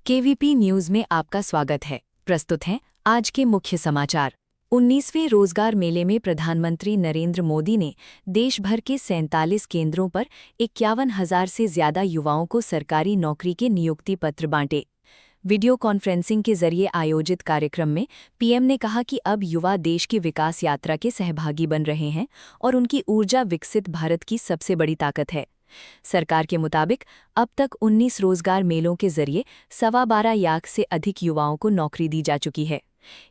KVP news में आपका स्वागत है। प्रस्तुत हैं आज के मुख्य समाचार। 19वें रोजगार मेले में प्रधानमंत्री नरेंद्र मोदी ने देश भर के 47 केंद्रों पर 51,000 से ज्यादा युवाओं को सरकारी नौकरी के नियुक्ति पत्र बांटे। वीडियो कॉन्फ्रेंसिंग के जरिए आयोजित कार्यक्रम में पीएम ने कहा कि अब युवा देश की विकास यात्रा के सहभागी बन रहे हैं और उनकी ऊर्जा विकसित भारत की सबसे बड़ी ताकत है। सरकार के मुताबिक अब तक 19 रोजगार मेलों के जरिए 12.25 लाख से अधिक युवाओं को नौकरी दी जा चुकी है।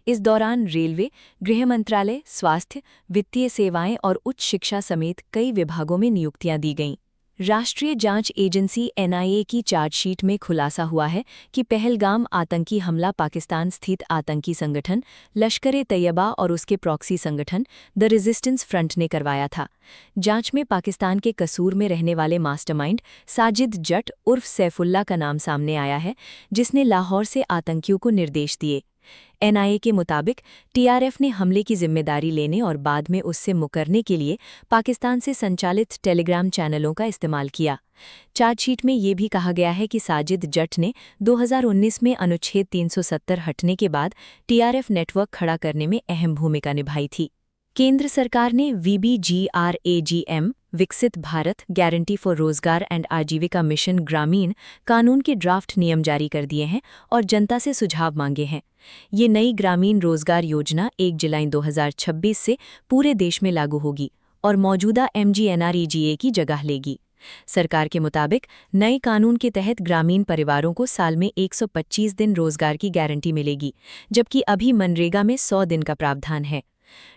इस दौरान रेलवे, गृह मंत्रालय, स्वास्थ्य, वित्तीय सेवाएं और उच्च शिक्षा समेत कई विभागों में नियुक्तियां दी गईं। राष्ट्रीय जांच एजेंसी एनआईए की चार्जशीट में खुलासा हुआ है कि पहलगाम आतंकी हमला पाकिस्तान स्थित आतंकी संगठन लश्कर-ए-तैयबा और उसके प्रॉक्सी संगठन द रेजिस्टेंस फ्रंट ने करवाया था। जांच में पाकिस्तान के कसूर में रहने वाले मास्टरमाइंड साजिद जट उर्फ सैफुल्ला का नाम सामने आया है, जिसने लाहौर से आतंकियों को निर्देश दिए। एनआईए के मुताबिक टीआरएफ ने हमले की जिम्मेदारी लेने और बाद में उससे मुकरने के लिए पाकिस्तान से संचालित टेलीग्राम चैनलों का इस्तेमाल किया। चार्जशीट में ये भी कहा गया है कि साजिद जट ने 2019 में अनुच्छेद 370 हटने के बाद टीआरएफ नेटवर्क खड़ा करने में अहम भूमिका निभाई थी। केंद्र सरकार ने वीबीजीआरएजीएम विकसित भारत गारंटी फॉर रोजगार एंड आजीविका मिशन ग्रामीण कानून के ड्राफ्ट नियम जारी कर दिए हैं और जनता से सुझाव मांगे हैं। ये नई ग्रामीण रोजगार योजना 1 जुलाई 2026 से पूरे देश में लागू होगी और मौजूदा एमजीएनआरईजीए की जगह लेगी। सरकार के मुताबिक नए कानून के तहत ग्रामीण परिवारों को साल में 125 दिन रोजगार की गारंटी मिलेगी, जबकि अभी मनरेगा में 100 दिन का प्रावधान है।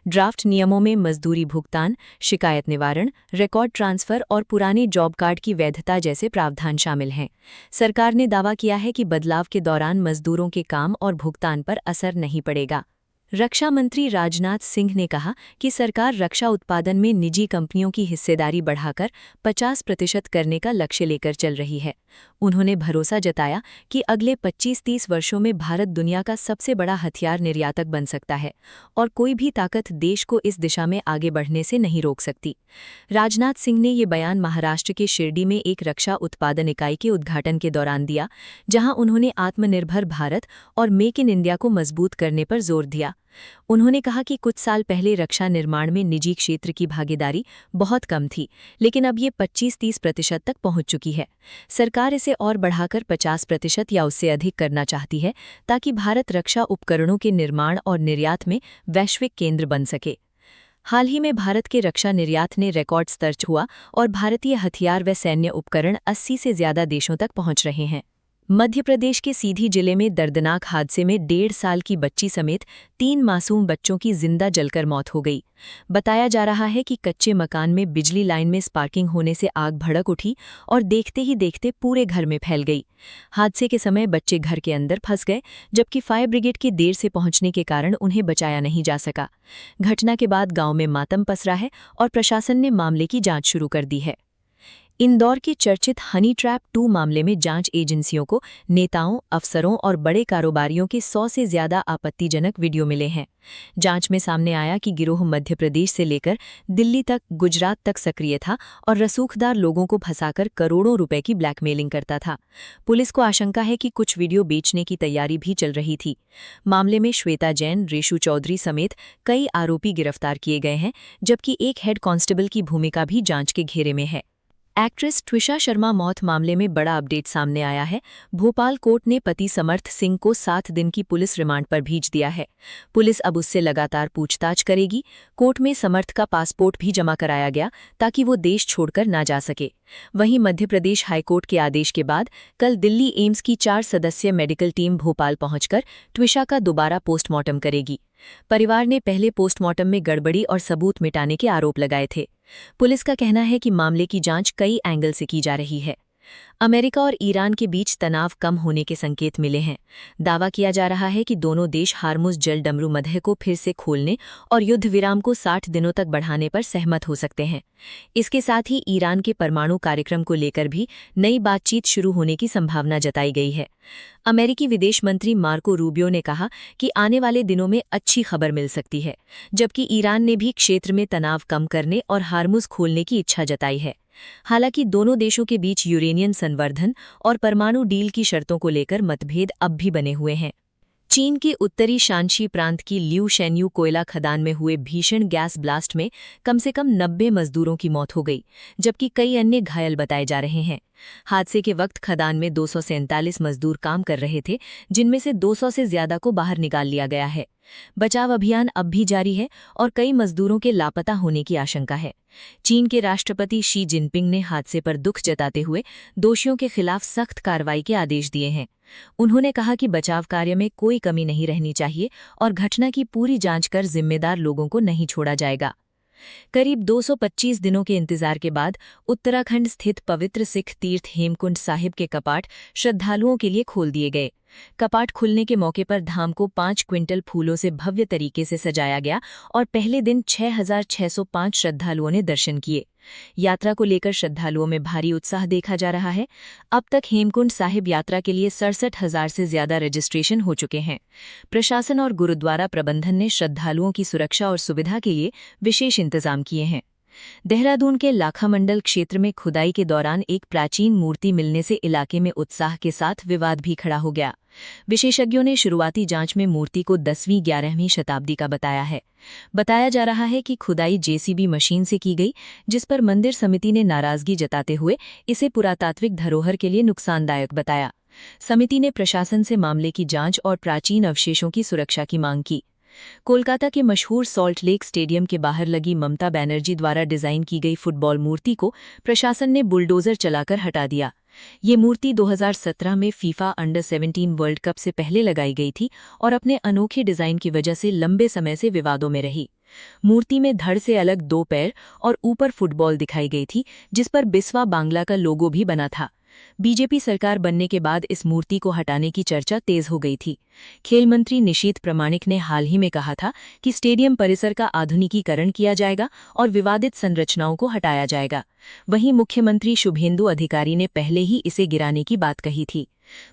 ड्राफ्ट नियमों में मजदूरी भुगतान, शिकायत निवारण, रिकॉर्ड ट्रांसफर और पुराने जॉब कार्ड की वैधता जैसे प्रावधान शामिल हैं। सरकार ने दावा किया है कि बदलाव के दौरान मजदूरों के काम और भुगतान पर असर नहीं पड़ेगा। रक्षा मंत्री राजनाथ सिंह ने कहा कि सरकार रक्षा उत्पादन में निजी कंपनियों की हिस्सेदारी बढ़ाकर 50% करने का लक्ष्य लेकर चल रही है। उन्होंने भरोसा जताया कि अगले 25-30 वर्षों में भारत दुनिया का सबसे बड़ा हथियार निर्यातक बन सकता है और कोई भी ताकत देश को इस दिशा में आगे बढ़ने से नहीं रोक सकती। राजनाथ सिंह ने ये बयान महाराष्ट्र के शिरडी में एक रक्षा उत्पादन इकाई के उद्घाटन के दौरान दिया, जहां उन्होंने आत्मनिर्भर भारत और मेक इन इंडिया को मजबूत करने पर जोर दिया। उन्होंने कहा कि कुछ साल पहले रक्षा निर्माण में निजी क्षेत्र की भागीदारी बहुत कम थी, लेकिन अब ये 25-30% तक पहुंच चुकी है। सरकार इसे और बढ़ाकर 50% या उससे अधिक करना चाहती है, ताकि भारत रक्षा उपकरणों के निर्माण और निर्यात में वैश्विक केंद्र बन सके। हाल ही में भारत के रक्षा निर्यात ने रिकॉर्ड स्तर छुआ और भारतीय हथियार व सैन्य उपकरण 80 से ज्यादा देशों तक पहुंच रहे हैं। मध्य प्रदेश के सीधी जिले में दर्दनाक हादसे में 1.5 साल की बच्ची समेत 3 मासूम बच्चों की जिंदा जलकर मौत हो गई। बताया जा रहा है कि कच्चे मकान में बिजली लाइन में स्पार्किंग होने से आग भड़क उठी और देखते ही देखते पूरे घर में फैल गई। हादसे के समय बच्चे घर के अंदर फंस गए, जबकि फायर ब्रिगेड के देर से पहुंचने के कारण उन्हें बचाया नहीं जा सका। घटना के बाद गांव में मातम पसरा है और प्रशासन ने मामले की जांच शुरू कर दी है। इंदौर के चर्चित हनी ट्रैप 2 मामले में जांच एजेंसियों को नेताओं, अफसरों और बड़े कारोबारियों के 100 से ज्यादा आपत्तिजनक वीडियो मिले हैं। जांच में सामने आया कि गिरोह मध्य प्रदेश से लेकर दिल्ली तक, गुजरात तक सक्रिय था और रसूखदार लोगों को फंसाकर करोड़ों रुपए की ब्लैकमेलिंग करता था। पुलिस को आशंका है कि कुछ वीडियो बेचने की तैयारी भी चल रही थी। मामले में श्वेता जैन, रेशु चौधरी समेत कई आरोपी गिरफ्तार किए गए हैं, जबकि एक हेड कांस्टेबल की भूमिका भी जांच के घेरे में है। एक्ट्रेस ट्विशा शर्मा मौत मामले में बड़ा अपडेट सामने आया है। भोपाल कोर्ट ने पति समर्थ सिंह को 7 दिन की पुलिस रिमांड पर भेज दिया है। पुलिस अब उससे लगातार पूछताछ करेगी। कोर्ट में समर्थ का पासपोर्ट भी जमा कराया गया ताकि वो देश छोड़कर ना जा सके। वहीं मध्य प्रदेश हाईकोर्ट के आदेश के बाद कल दिल्ली एम्स की 4 सदस्यीय मेडिकल टीम भोपाल पहुंचकर ट्विशा का दोबारा पोस्टमार्टम करेगी। परिवार ने पहले पोस्टमार्टम में गड़बड़ी और सबूत मिटाने के आरोप लगाए थे। पुलिस का कहना है कि मामले की जांच कई एंगल से की जा रही है। अमेरिका और ईरान के बीच तनाव कम होने के संकेत मिले हैं। दावा किया जा रहा है कि दोनों देश हार्मुज जल डमरू मध्य को फिर से खोलने और युद्ध विराम को 60 दिनों तक बढ़ाने पर सहमत हो सकते हैं। इसके साथ ही ईरान के परमाणु कार्यक्रम को लेकर भी नई बातचीत शुरू होने की संभावना जताई गई है। अमेरिकी विदेश मंत्री मार्को रूबियो ने कहा कि आने वाले दिनों में अच्छी खबर मिल सकती है, जबकि ईरान ने भी क्षेत्र में तनाव कम करने और हार्मुज खोलने की इच्छा जताई है। हालांकि दोनों देशों के बीच यूरेनियम संवर्धन और परमाणु डील की शर्तों को लेकर मतभेद अब भी बने हुए हैं। चीन के उत्तरी शांशी प्रांत की ल्यू शेन्यू कोयला खदान में हुए भीषण गैस ब्लास्ट में कम से कम 90 मजदूरों की मौत हो गई, जबकि कई अन्य घायल बताए जा रहे हैं। हादसे के वक्त खदान में 247 मजदूर काम कर रहे थे, जिनमें से 200 से ज्यादा को बाहर निकाल लिया गया है। बचाव अभियान अब भी जारी है और कई मजदूरों के लापता होने की आशंका है। चीन के राष्ट्रपति शी जिनपिंग ने हादसे पर दुख जताते हुए दोषियों के खिलाफ सख्त कार्रवाई के आदेश दिए हैं। उन्होंने कहा कि बचाव कार्य में कोई कमी नहीं रहनी चाहिए और घटना की पूरी जांच कर जिम्मेदार लोगों को नहीं छोड़ा जाएगा। करीब 225 दिनों के इंतजार के बाद उत्तराखंड स्थित पवित्र सिख तीर्थ हेमकुंड साहिब के कपाट श्रद्धालुओं के लिए खोल दिए गए। कपाट खुलने के मौके पर धाम को 5 क्विंटल फूलों से भव्य तरीके से सजाया गया और पहले दिन 6,605 श्रद्धालुओं ने दर्शन किए। यात्रा को लेकर श्रद्धालुओं में भारी उत्साह देखा जा रहा है। अब तक हेमकुंड साहिब यात्रा के लिए 67,000 से ज्यादा रजिस्ट्रेशन हो चुके हैं। प्रशासन और गुरुद्वारा प्रबंधन ने श्रद्धालुओं की सुरक्षा और सुविधा के लिए विशेष इंतजाम किए हैं। देहरादून के लाखामंडल क्षेत्र में खुदाई के दौरान एक प्राचीन मूर्ति मिलने से इलाके में उत्साह के साथ विवाद भी खड़ा हो गया। विशेषज्ञों ने शुरुआती जांच में मूर्ति को 10वीं-11वीं शताब्दी का बताया है। बताया जा रहा है कि खुदाई जेसीबी मशीन से की गई, जिस पर मंदिर समिति ने नाराजगी जताते हुए इसे पुरातात्विक धरोहर के लिए नुकसानदायक बताया। समिति ने प्रशासन से मामले की जांच और प्राचीन अवशेषों की सुरक्षा की मांग की। कोलकाता के मशहूर सॉल्ट लेक स्टेडियम के बाहर लगी ममता बनर्जी द्वारा डिजाइन की गई फुटबॉल मूर्ति को प्रशासन ने बुलडोजर चलाकर हटा दिया। ये मूर्ति 2017 में फीफा अंडर 17 वर्ल्ड कप से पहले लगाई गई थी और अपने अनोखे डिजाइन की वजह से लंबे समय से विवादों में रही। मूर्ति में धड़ से अलग 2 पैर और ऊपर फुटबॉल दिखाई गई थी, जिस पर बिस्वा बांग्ला का लोगो भी बना था। बीजेपी सरकार बनने के बाद इस मूर्ति को हटाने की चर्चा तेज हो गई थी। खेल मंत्री निशीथ प्रमाणिक ने हाल ही में कहा था कि स्टेडियम परिसर का आधुनिकीकरण किया जाएगा और विवादित संरचनाओं को हटाया जाएगा। वहीं मुख्यमंत्री शुभेंदु अधिकारी ने पहले ही इसे गिराने की बात कही थी।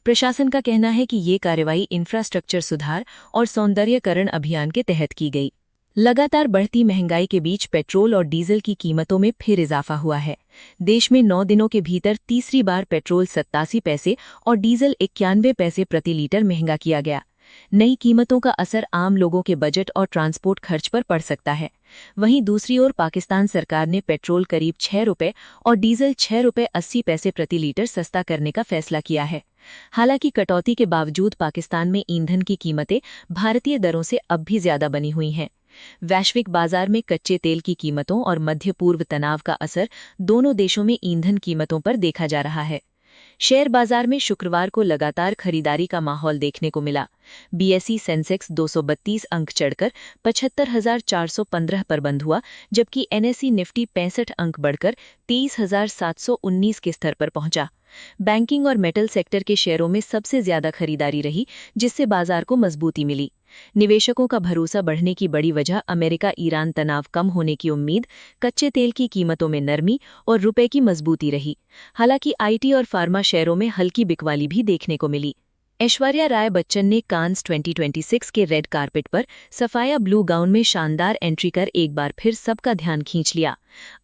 प्रशासन का कहना है कि ये कार्रवाई इंफ्रास्ट्रक्चर सुधार और सौंदर्यीकरण अभियान के तहत की गई। लगातार बढ़ती महंगाई के बीच पेट्रोल और डीजल की कीमतों में फिर इजाफा हुआ है। देश में 9 दिनों के भीतर तीसरी बार पेट्रोल 87 पैसे और डीजल 91 पैसे प्रति लीटर महंगा किया गया। नई कीमतों का असर आम लोगों के बजट और ट्रांसपोर्ट खर्च पर पड़ सकता है। वहीं दूसरी ओर पाकिस्तान सरकार ने पेट्रोल करीब 6 रुपये और डीजल 6 रुपये 80 पैसे प्रति लीटर सस्ता करने का फैसला किया है। हालांकि कटौती के बावजूद पाकिस्तान में ईंधन की कीमतें भारतीय दरों से अब भी ज्यादा बनी हुई हैं। वैश्विक बाजार में कच्चे तेल की कीमतों और मध्य पूर्व तनाव का असर दोनों देशों में ईंधन कीमतों पर देखा जा रहा है। शेयर बाजार में शुक्रवार को लगातार खरीदारी का माहौल देखने को मिला। बीएसई सेंसेक्स 232 अंक चढ़कर 75,415 पर बंद हुआ, जबकि एनएसई निफ्टी 65 अंक बढ़कर 23,719 के स्तर पर पहुंचा। बैंकिंग और मेटल सेक्टर के शेयरों में सबसे ज्यादा खरीदारी रही, जिससे बाजार को मजबूती मिली। निवेशकों का भरोसा बढ़ने की बड़ी वजह अमेरिका ईरान तनाव कम होने की उम्मीद, कच्चे तेल की कीमतों में नरमी और रुपए की मजबूती रही। हालांकि आईटी और फार्मा शेयरों में हल्की बिकवाली भी देखने को मिली। ऐश्वर्या राय बच्चन ने कांस 2026 के रेड कार्पेट पर सफाया ब्लू गाउन में शानदार एंट्री कर एक बार फिर सबका ध्यान खींच लिया।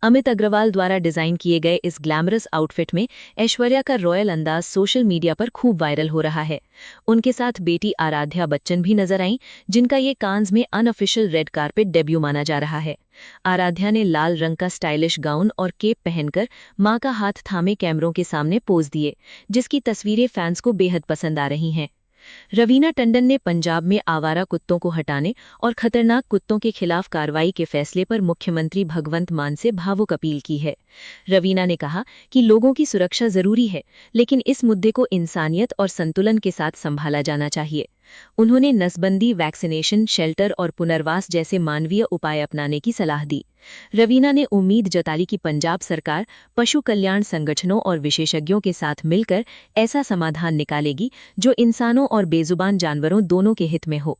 अमित अग्रवाल द्वारा डिजाइन किए गए इस ग्लैमरस आउटफिट में ऐश्वर्या का रॉयल अंदाज सोशल मीडिया पर खूब वायरल हो रहा है। उनके साथ बेटी आराध्या बच्चन भी नजर आईं, जिनका ये कांस में अनऑफिशियल रेड कार्पेट डेब्यू माना जा रहा है। आराध्या ने लाल रंग का स्टाइलिश गाउन और केप पहनकर मां का हाथ थामे कैमरों के सामने पोज दिए, जिसकी तस्वीरें फैंस को बेहद पसंद आ रही हैं। रवीना टंडन ने पंजाब में आवारा कुत्तों को हटाने और खतरनाक कुत्तों के खिलाफ कार्रवाई के फैसले पर मुख्यमंत्री भगवंत मान से भावुक अपील की है। रवीना ने कहा कि लोगों की सुरक्षा जरूरी है, लेकिन इस मुद्दे को इंसानियत और संतुलन के साथ संभाला जाना चाहिए। उन्होंने नसबंदी, वैक्सीनेशन, शेल्टर और पुनर्वास जैसे मानवीय उपाय अपनाने की सलाह दी। रवीना ने उम्मीद जताई कि पंजाब सरकार पशु कल्याण संगठनों और विशेषज्ञों के साथ मिलकर ऐसा समाधान निकालेगी जो इंसानों और बेजुबान जानवरों दोनों के हित में हो।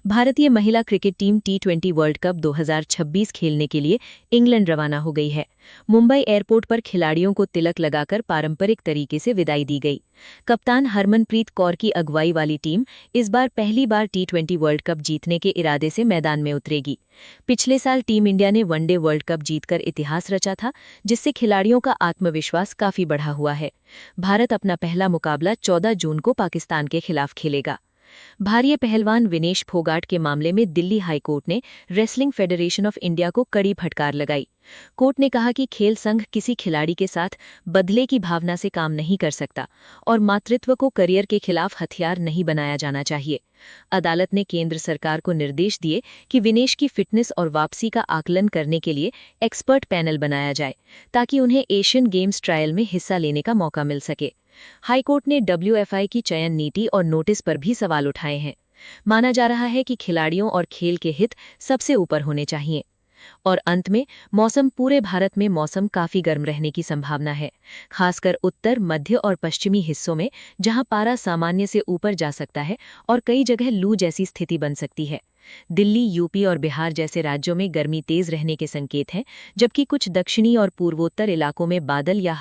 भारतीय महिला cricket team T20 world cup 2026 खेलने के लिए इंग्लैंड रवाना हो गई है। मुंबई एयरपोर्ट पर खिलाड़ियों को तिलक लगाकर पारंपरिक तरीके से विदाई दी गई। कप्तान हरमनप्रीत कौर की अगुवाई वाली टीम इस बार पहली बार T20 वर्ल्ड कप जीतने के इरादे से मैदान में उतरेगी। पिछले साल टीम इंडिया ने वनडे वर्ल्ड कप जीतकर इतिहास रचा था, जिससे खिलाड़ियों का आत्मविश्वास काफी बढ़ा हुआ है। भारत अपना पहला मुकाबला 14 जून को पाकिस्तान के खिलाफ खेलेगा। भारतीय पहलवान विनेश फोगाट के मामले में दिल्ली हाईकोर्ट ने रेसलिंग फेडरेशन ऑफ इंडिया को कड़ी फटकार लगाई। कोर्ट ने कहा कि खेल संघ किसी खिलाड़ी के साथ बदले की भावना से काम नहीं कर सकता और मातृत्व को करियर के खिलाफ हथियार नहीं बनाया जाना चाहिए। अदालत ने केंद्र सरकार को निर्देश दिए कि विनेश की फिटनेस और वापसी का आकलन करने के लिए एक्सपर्ट पैनल बनाया जाए, ताकि उन्हें एशियन गेम्स ट्रायल में हिस्सा लेने का मौका मिल सके। हाईकोर्ट ने WFI की चयन नीति और नोटिस पर भी सवाल उठाए हैं। माना जा रहा है कि खिलाड़ियों और खेल के हित सबसे ऊपर होने चाहिए। और अंत में मौसम। पूरे भारत में मौसम काफी गर्म रहने की संभावना है, खासकर उत्तर, मध्य और पश्चिमी हिस्सों में, जहां पारा सामान्य से ऊपर जा सकता है और कई जगह लू जैसी स्थिति बन सकती है। दिल्ली, यूपी और बिहार जैसे राज्यों में गर्मी तेज रहने के संकेत हैं, जबकि कुछ दक्षिणी और पूर्वोत्तर इलाकों में बादल या